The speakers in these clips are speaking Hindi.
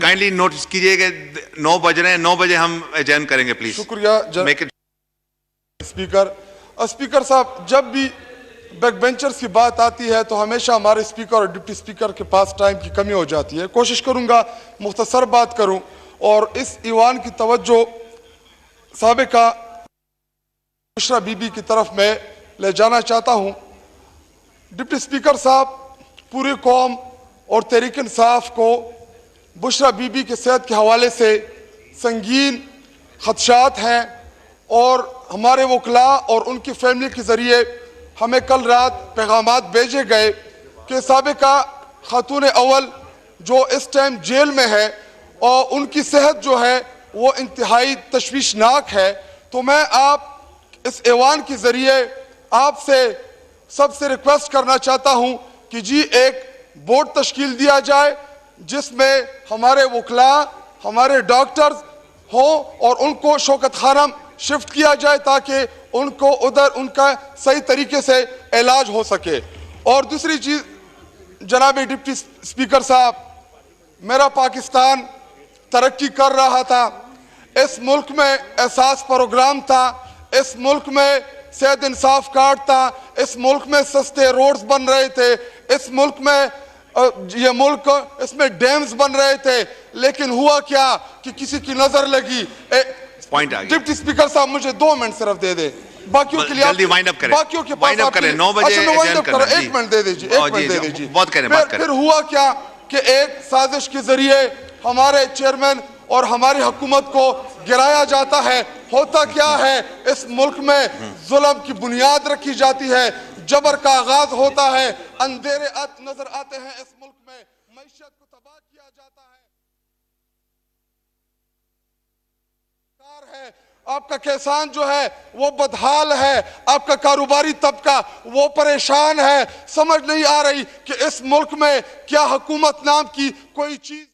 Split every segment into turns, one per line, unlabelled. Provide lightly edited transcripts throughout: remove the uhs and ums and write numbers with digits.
काइंडली नोटिस कीजिएगा 9 बज रहे हैं, 9 बजे हम एडजर्न करेंगे प्लीज।
शुक्रिया
मेक इट।
स्पीकर। स्पीकर साहब, जब भी बैक बेंचर्स की बात आती है तो हमेशा हमारे स्पीकर और डिप्टी स्पीकर के पास टाइम की कमी हो जाती है। कोशिश करूंगा मुख्तसर बात करूं और इस ईवान की तवज्जो साबिका बुशरा बीबी की तरफ मैं ले जाना चाहता हूं। डिप्टी स्पीकर साहब, पूरी कौम और तहरीक इंसाफ को बुशरा बीबी के सेहत के हवाले से संगीन खदशात हैं और हमारे वकला और उनकी फैमिली के ज़रिए हमें कल रात पैगामात भेजे गए कि साबिका खातून अव्वल जो इस टाइम जेल में है और उनकी सेहत जो है वो इंतहाई तशवीशनाक है। तो मैं आप इस ऐवान के ज़रिए आपसे सबसे रिक्वेस्ट करना चाहता हूं कि जी एक बोर्ड तश्कील दिया जाए जिसमें हमारे वकला, हमारे डॉक्टर्स हो और उनको शौकत खानम शिफ्ट किया जाए ताकि उनको उधर उनका सही तरीके से इलाज हो सके। और दूसरी चीज़, जनाब डिप्टी स्पीकर साहब, मेरा पाकिस्तान तरक्की कर रहा था, इस मुल्क में एहसास प्रोग्राम था, इस मुल्क में सेहत इंसाफ कार्ड था, इस मुल्क में सस्ते रोड्स बन रहे थे, इस मुल्क में ये मुल्क इसमें डैम्स बन रहे थे, लेकिन हुआ क्या कि किसी की नजर लगी।
पॉइंट आ गया।
डिप्टी स्पीकर साहब, मुझे 2 मिनट सिर्फ दे दे, बाकियों के लिए
जल्दी वाइंड अप करें,
बाकियों के
वाइंड अप करें, 9 बजे एडजर्न करना।
1 मिनट दे दीजिए, 1 मिनट दे दीजिए।
बात करें, बात करें।
फिर हुआ क्या कि एक साजिश के जरिए हमारे चेयरमैन और हमारी हुकूमत को गिराया जाता है। होता क्या है, इस मुल्क में जुल्म की बुनियाद रखी जाती है, जबर का आगाज होता है, अंधेरे नजर आते हैं इस मुल्क में, मईशत को तबाह किया जाता है। आपका किसान जो है वो बदहाल है, आपका कारोबारी तबका वो परेशान है। समझ नहीं आ रही कि इस मुल्क में क्या हुकूमत नाम की कोई चीज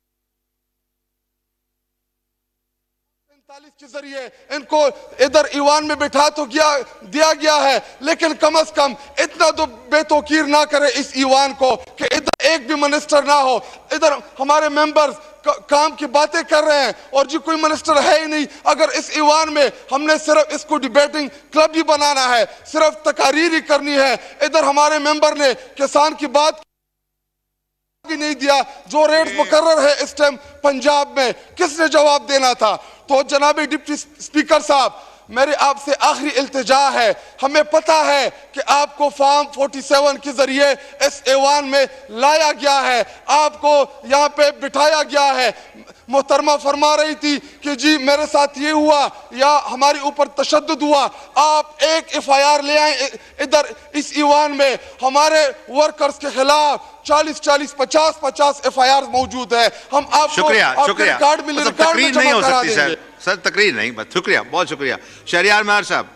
के जरिए इनको इधर ईवान में बिठा तो दिया गया है, लेकिन कम से कम इतना तो बेतौकीर ना करे इस ईवान को कि इधर एक भी मिनिस्टर ना हो। इधर हमारे मेंबर्स काम की बातें कर रहे हैं और जी कोई मिनिस्टर है ही नहीं। अगर इस ईवान में हमने सिर्फ इसको डिबेटिंग क्लब ही बनाना है, सिर्फ तकारीर ही करनी है, इधर हमारे मेंबर ने किसान की बात भी नहीं दिया। जो रेट्स मुकर्रर है इस टाइम पंजाब में, किसने जवाब देना था? तो जनाब डिप्टी स्पीकर साहब, मेरी आपसे आखिरी इल्तिजा है, हमें पता है कि आपको फॉर्म 47 के जरिए इस ऐवान में लाया गया है, आपको यहाँ पे बिठाया गया है। मोहतरमा फरमा रही थी कि जी मेरे साथ ये हुआ या हमारे ऊपर तशद्दुद हुआ। आप एक FIR ले आए इधर इस ईवान में, हमारे वर्कर्स के खिलाफ 40-40, 50-50 FIR मौजूद है। हम आपको
शुक्रिया
रिकॉर्ड में
तकरीर नहीं हो सकती सर, तकरीर नहीं, बस शुक्रिया, बहुत शुक्रिया। शहरियार महर साहब।